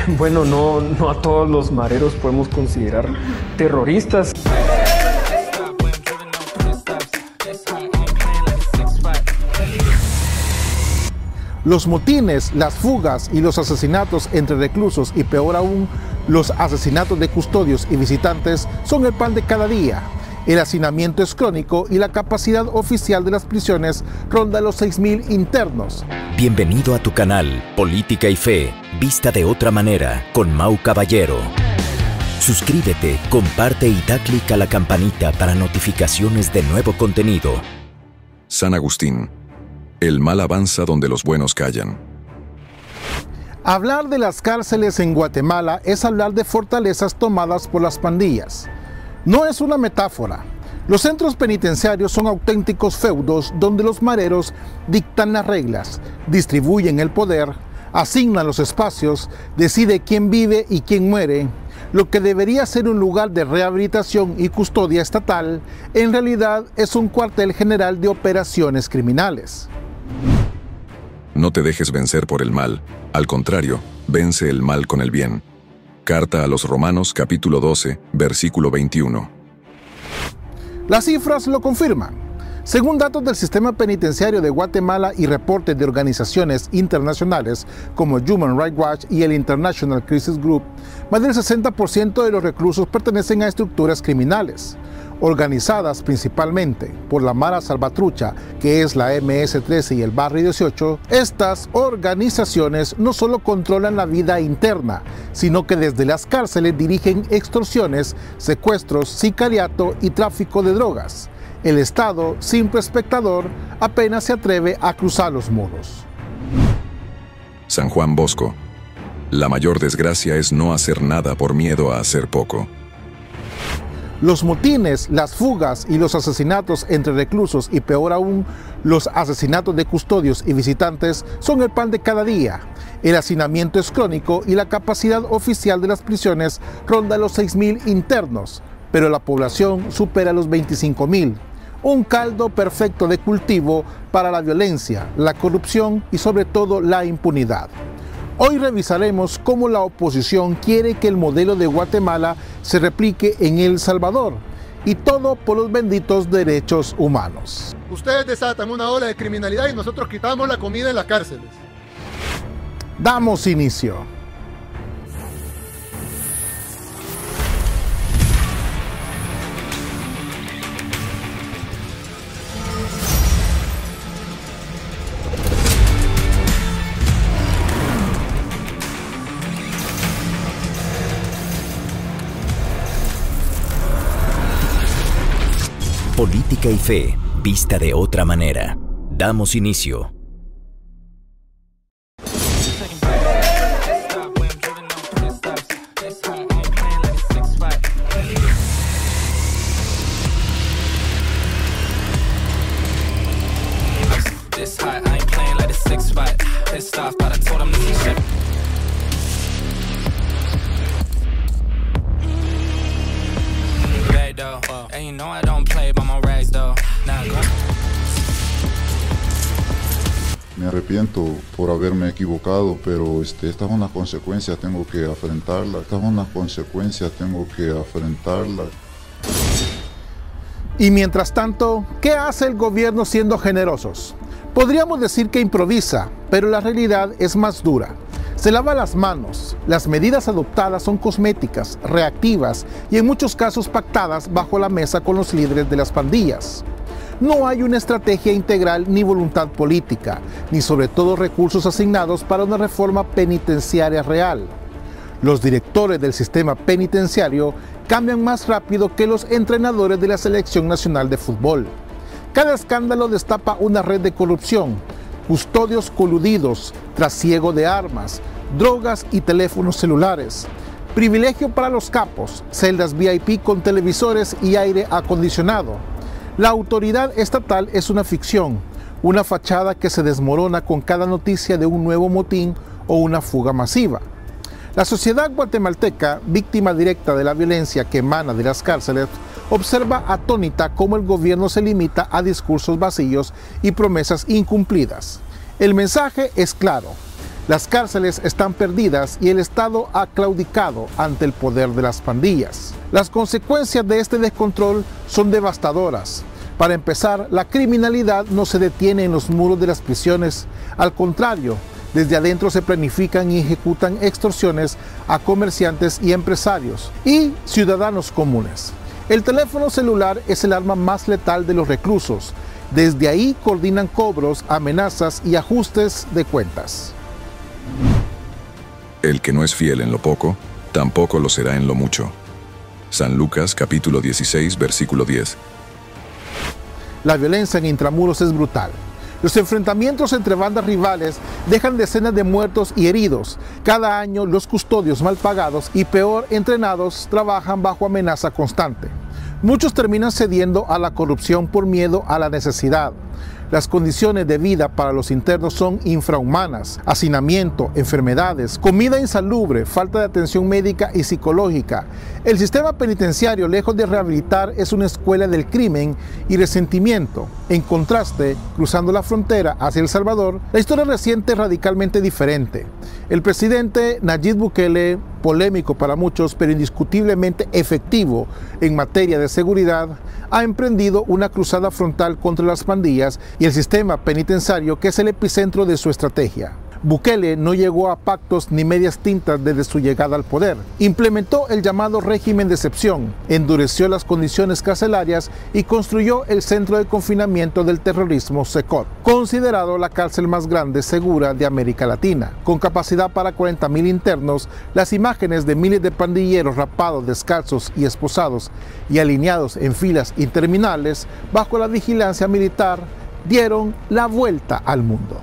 Bueno, no a todos los mareros podemos considerar terroristas. Los motines, las fugas y los asesinatos entre reclusos y peor aún, los asesinatos de custodios y visitantes son el pan de cada día. El hacinamiento es crónico y la capacidad oficial de las prisiones ronda los 6.000 internos. Bienvenido a tu canal Política y Fe, vista de otra manera, con Mau Caballero. Suscríbete, comparte y da clic a la campanita para notificaciones de nuevo contenido. San Agustín. El mal avanza donde los buenos callan. Hablar de las cárceles en Guatemala es hablar de fortalezas tomadas por las pandillas. No es una metáfora. Los centros penitenciarios son auténticos feudos donde los mareros dictan las reglas, distribuyen el poder, asignan los espacios, decide quién vive y quién muere. Lo que debería ser un lugar de rehabilitación y custodia estatal, en realidad es un cuartel general de operaciones criminales. No te dejes vencer por el mal, al contrario, vence el mal con el bien. Carta a los Romanos, capítulo 12, versículo 21. Las cifras lo confirman. Según datos del sistema penitenciario de Guatemala y reportes de organizaciones internacionales como Human Rights Watch y el International Crisis Group, más del 60% de los reclusos pertenecen a estructuras criminales, organizadas principalmente por la Mara Salvatrucha, que es la MS-13 y el Barrio 18. Estas organizaciones no solo controlan la vida interna, sino que desde las cárceles dirigen extorsiones, secuestros, sicariato y tráfico de drogas. El Estado, simple espectador, apenas se atreve a cruzar los muros. San Juan Bosco. La mayor desgracia es no hacer nada por miedo a hacer poco. Los motines, las fugas y los asesinatos entre reclusos y peor aún, los asesinatos de custodios y visitantes son el pan de cada día. El hacinamiento es crónico y la capacidad oficial de las prisiones ronda los 6.000 internos, pero la población supera los 25.000. Un caldo perfecto de cultivo para la violencia, la corrupción y sobre todo la impunidad. Hoy revisaremos cómo la oposición quiere que el modelo de Guatemala se replique en El Salvador, y todo por los benditos derechos humanos. Ustedes desatan una ola de criminalidad y nosotros quitamos la comida en las cárceles. Damos inicio. Política y Fe, vista de otra manera. Damos inicio. Me arrepiento por haberme equivocado, pero esta es una consecuencia, tengo que afrontarla. Esta es una consecuencia, tengo que afrontarla. Y mientras tanto, ¿qué hace el gobierno siendo generosos? Podríamos decir que improvisa, pero la realidad es más dura. Se lava las manos. Las medidas adoptadas son cosméticas, reactivas y en muchos casos pactadas bajo la mesa con los líderes de las pandillas. No hay una estrategia integral ni voluntad política, ni sobre todo recursos asignados para una reforma penitenciaria real. Los directores del sistema penitenciario cambian más rápido que los entrenadores de la Selección Nacional de Fútbol. Cada escándalo destapa una red de corrupción, custodios coludidos, trasiego de armas, drogas y teléfonos celulares, privilegio para los capos, celdas VIP con televisores y aire acondicionado. La autoridad estatal es una ficción, una fachada que se desmorona con cada noticia de un nuevo motín o una fuga masiva. La sociedad guatemalteca, víctima directa de la violencia que emana de las cárceles, observa atónita cómo el gobierno se limita a discursos vacíos y promesas incumplidas. El mensaje es claro: Las cárceles están perdidas y el Estado ha claudicado ante el poder de las pandillas. Las consecuencias de este descontrol son devastadoras. Para empezar, la criminalidad no se detiene en los muros de las prisiones. Al contrario, desde adentro se planifican y ejecutan extorsiones a comerciantes y empresarios y ciudadanos comunes. El teléfono celular es el arma más letal de los reclusos. Desde ahí coordinan cobros, amenazas y ajustes de cuentas. El que no es fiel en lo poco, tampoco lo será en lo mucho. San Lucas capítulo 16, versículo 10. La violencia en intramuros es brutal. Los enfrentamientos entre bandas rivales dejan decenas de muertos y heridos. Cada año los custodios mal pagados y peor entrenados trabajan bajo amenaza constante. Muchos terminan cediendo a la corrupción por miedo a la necesidad. Las condiciones de vida para los internos son infrahumanas: hacinamiento, enfermedades, comida insalubre, falta de atención médica y psicológica. El sistema penitenciario, lejos de rehabilitar, es una escuela del crimen y resentimiento. En contraste, cruzando la frontera hacia El Salvador, la historia reciente es radicalmente diferente. El presidente Nayib Bukele, polémico para muchos, pero indiscutiblemente efectivo en materia de seguridad, ha emprendido una cruzada frontal contra las pandillas y el sistema penitenciario, que es el epicentro de su estrategia. Bukele no llegó a pactos ni medias tintas desde su llegada al poder. Implementó el llamado régimen de excepción, endureció las condiciones carcelarias y construyó el centro de confinamiento del terrorismo Secot, considerado la cárcel más grande segura de América Latina. Con capacidad para 40,000 internos, las imágenes de miles de pandilleros rapados, descalzos y esposados y alineados en filas interminables bajo la vigilancia militar dieron la vuelta al mundo.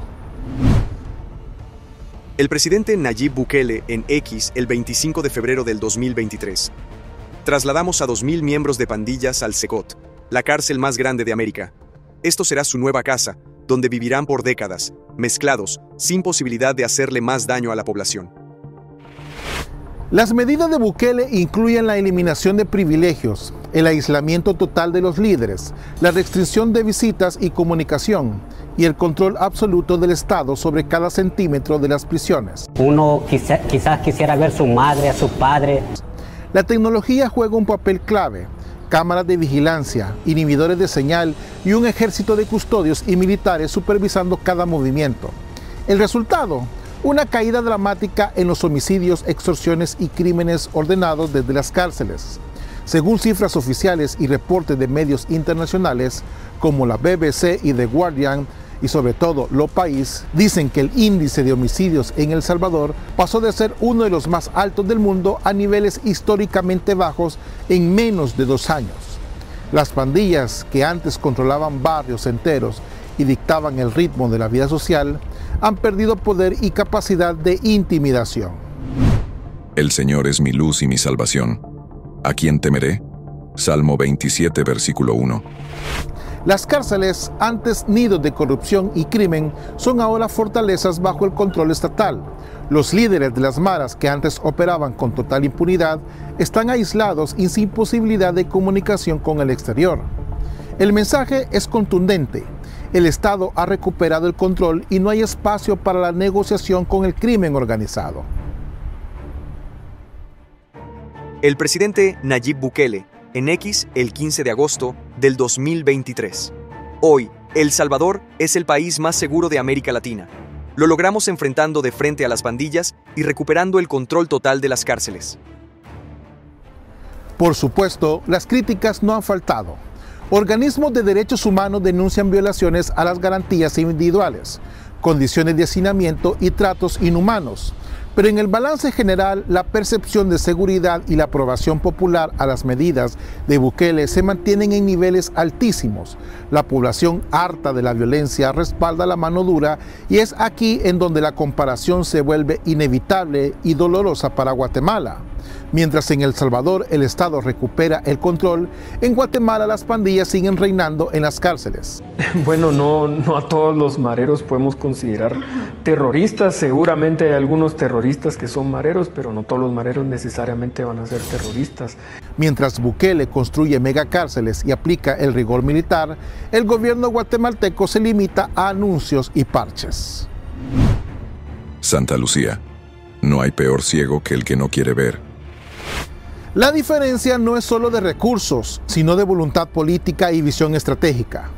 El presidente Nayib Bukele en X el 25 de febrero del 2023. Trasladamos a 2,000 miembros de pandillas al Secot, la cárcel más grande de América. Esto será su nueva casa, donde vivirán por décadas, mezclados, sin posibilidad de hacerle más daño a la población. Las medidas de Bukele incluyen la eliminación de privilegios, el aislamiento total de los líderes, la restricción de visitas y comunicación y el control absoluto del Estado sobre cada centímetro de las prisiones. Uno quizás quisiera ver a su madre, a su padre. La tecnología juega un papel clave: cámaras de vigilancia, inhibidores de señal y un ejército de custodios y militares supervisando cada movimiento. El resultado: una caída dramática en los homicidios, extorsiones y crímenes ordenados desde las cárceles. Según cifras oficiales y reportes de medios internacionales como la BBC y The Guardian, y sobre todo Lo País, dicen que el índice de homicidios en El Salvador pasó de ser uno de los más altos del mundo a niveles históricamente bajos en menos de 2 años. Las pandillas, que antes controlaban barrios enteros y dictaban el ritmo de la vida social, han perdido poder y capacidad de intimidación. El Señor es mi luz y mi salvación. ¿A quién temeré? Salmo 27, versículo 1. Las cárceles, antes nidos de corrupción y crimen, son ahora fortalezas bajo el control estatal. Los líderes de las maras, que antes operaban con total impunidad, están aislados y sin posibilidad de comunicación con el exterior. El mensaje es contundente: el Estado ha recuperado el control y no hay espacio para la negociación con el crimen organizado. El presidente Nayib Bukele en X el 15 de agosto del 2023. Hoy, El Salvador es el país más seguro de América Latina. Lo logramos enfrentando de frente a las pandillas y recuperando el control total de las cárceles. Por supuesto, las críticas no han faltado. Organismos de derechos humanos denuncian violaciones a las garantías individuales, condiciones de hacinamiento y tratos inhumanos. Pero en el balance general, la percepción de seguridad y la aprobación popular a las medidas de Bukele se mantienen en niveles altísimos. La población, harta de la violencia, respalda la mano dura, y es aquí en donde la comparación se vuelve inevitable y dolorosa para Guatemala. Mientras en El Salvador el Estado recupera el control, en Guatemala las pandillas siguen reinando en las cárceles. Bueno, no a todos los mareros podemos considerar terroristas. Seguramente hay algunos terroristas que son mareros, pero no todos los mareros necesariamente van a ser terroristas. Mientras Bukele construye megacárceles y aplica el rigor militar, el gobierno guatemalteco se limita a anuncios y parches. Santa Lucía. No hay peor ciego que el que no quiere ver. La diferencia no es solo de recursos, sino de voluntad política y visión estratégica.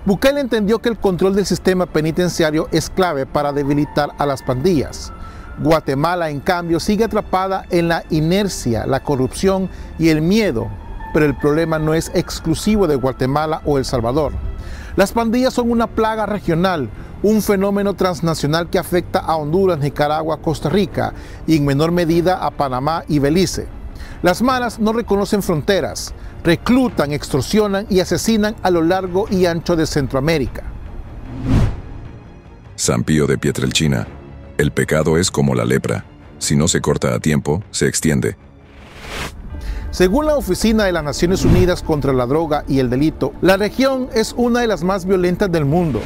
Bukele entendió que el control del sistema penitenciario es clave para debilitar a las pandillas. Guatemala, en cambio, sigue atrapada en la inercia, la corrupción y el miedo, pero el problema no es exclusivo de Guatemala o El Salvador. Las pandillas son una plaga regional, un fenómeno transnacional que afecta a Honduras, Nicaragua, Costa Rica y en menor medida a Panamá y Belice. Las maras no reconocen fronteras, reclutan, extorsionan y asesinan a lo largo y ancho de Centroamérica. San Pío de Pietrelcina. El pecado es como la lepra. Si no se corta a tiempo, se extiende. Según la Oficina de las Naciones Unidas contra la Droga y el Delito, la región es una de las más violentas del mundo.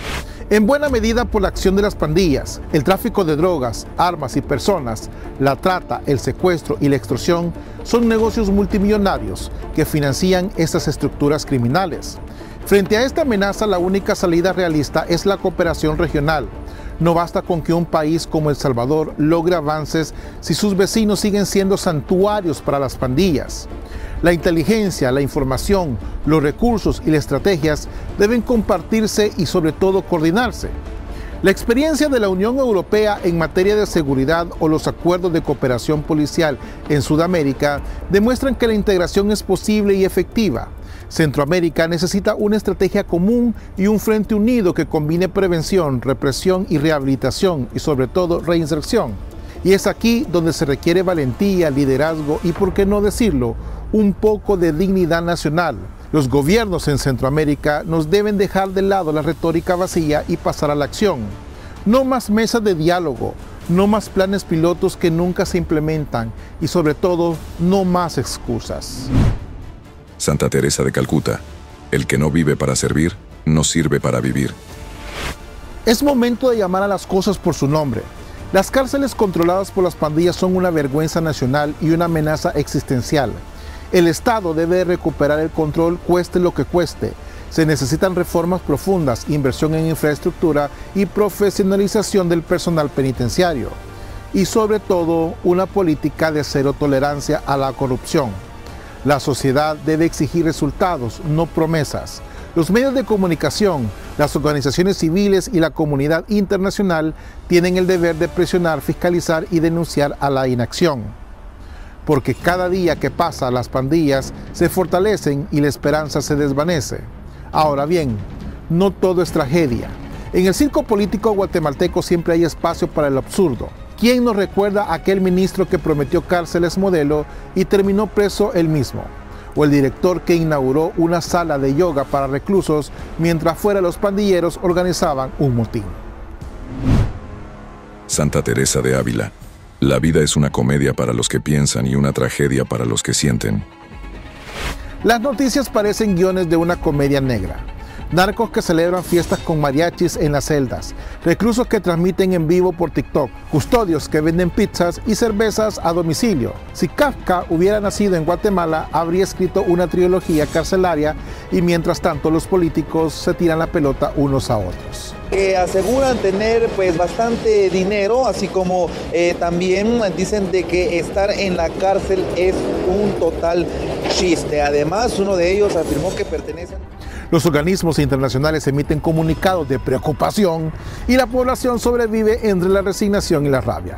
En buena medida por la acción de las pandillas, el tráfico de drogas, armas y personas, la trata, el secuestro y la extorsión son negocios multimillonarios que financian estas estructuras criminales. Frente a esta amenaza, la única salida realista es la cooperación regional. No basta con que un país como El Salvador logre avances si sus vecinos siguen siendo santuarios para las pandillas. La inteligencia, la información, los recursos y las estrategias deben compartirse y sobre todo coordinarse. La experiencia de la Unión Europea en materia de seguridad o los acuerdos de cooperación policial en Sudamérica demuestran que la integración es posible y efectiva. Centroamérica necesita una estrategia común y un frente unido que combine prevención, represión y rehabilitación y sobre todo reinserción. Y es aquí donde se requiere valentía, liderazgo y, por qué no decirlo, un poco de dignidad nacional. Los gobiernos en Centroamérica nos deben dejar de lado la retórica vacía y pasar a la acción. No más mesas de diálogo, no más planes pilotos que nunca se implementan y sobre todo no más excusas. Santa Teresa de Calcuta. El que no vive para servir, no sirve para vivir. Es momento de llamar a las cosas por su nombre. Las cárceles controladas por las pandillas son una vergüenza nacional y una amenaza existencial. El Estado debe recuperar el control, cueste lo que cueste. Se necesitan reformas profundas, inversión en infraestructura y profesionalización del personal penitenciario. Y sobre todo, una política de cero tolerancia a la corrupción. La sociedad debe exigir resultados, no promesas. Los medios de comunicación, las organizaciones civiles y la comunidad internacional tienen el deber de presionar, fiscalizar y denunciar a la inacción. Porque cada día que pasa las pandillas se fortalecen y la esperanza se desvanece. Ahora bien, no todo es tragedia. En el circo político guatemalteco siempre hay espacio para el absurdo. ¿Quién nos recuerda a aquel ministro que prometió cárceles modelo y terminó preso él mismo? O el director que inauguró una sala de yoga para reclusos mientras fuera los pandilleros organizaban un motín. Santa Teresa de Ávila. La vida es una comedia para los que piensan y una tragedia para los que sienten. Las noticias parecen guiones de una comedia negra. Narcos que celebran fiestas con mariachis en las celdas, reclusos que transmiten en vivo por TikTok, custodios que venden pizzas y cervezas a domicilio. Si Kafka hubiera nacido en Guatemala, habría escrito una trilogía carcelaria y mientras tanto los políticos se tiran la pelota unos a otros. Aseguran tener pues bastante dinero, así como también dicen de que estar en la cárcel es un total chiste. Además, uno de ellos afirmó que pertenecen... Los organismos internacionales emiten comunicados de preocupación y la población sobrevive entre la resignación y la rabia.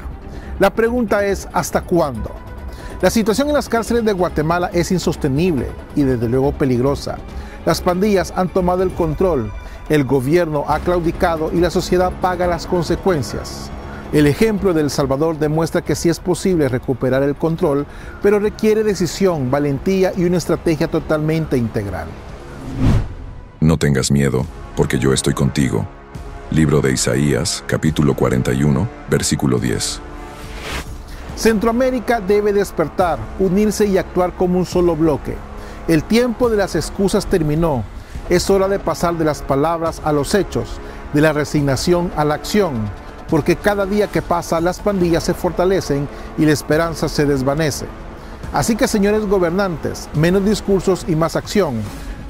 La pregunta es, ¿hasta cuándo? La situación en las cárceles de Guatemala es insostenible y desde luego peligrosa. Las pandillas han tomado el control, el gobierno ha claudicado y la sociedad paga las consecuencias. El ejemplo de El Salvador demuestra que sí es posible recuperar el control, pero requiere decisión, valentía y una estrategia totalmente integral. No tengas miedo, porque yo estoy contigo. Libro de Isaías, capítulo 41, versículo 10. Centroamérica debe despertar, unirse y actuar como un solo bloque. El tiempo de las excusas terminó. Es hora de pasar de las palabras a los hechos, de la resignación a la acción, porque cada día que pasa las pandillas se fortalecen y la esperanza se desvanece. Así que, señores gobernantes, menos discursos y más acción,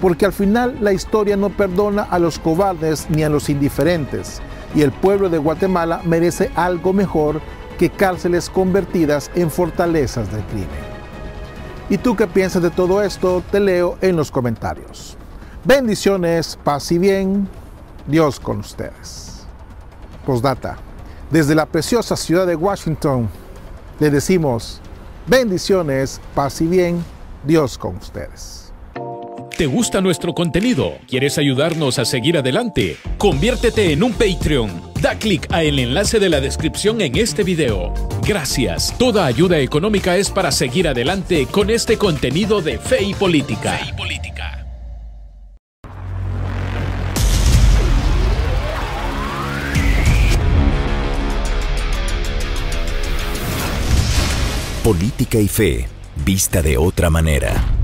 porque al final la historia no perdona a los cobardes ni a los indiferentes. y el pueblo de Guatemala merece algo mejor que cárceles convertidas en fortalezas del crimen. ¿Y tú qué piensas de todo esto? Te leo en los comentarios. Bendiciones, paz y bien, Dios con ustedes. Postdata, desde la preciosa ciudad de Washington, le decimos bendiciones, paz y bien, Dios con ustedes. ¿Te gusta nuestro contenido? ¿Quieres ayudarnos a seguir adelante? Conviértete en un Patreon. Da clic al enlace de la descripción en este video. Gracias. Toda ayuda económica es para seguir adelante con este contenido de Fe y Política. Política y fe, vista de otra manera.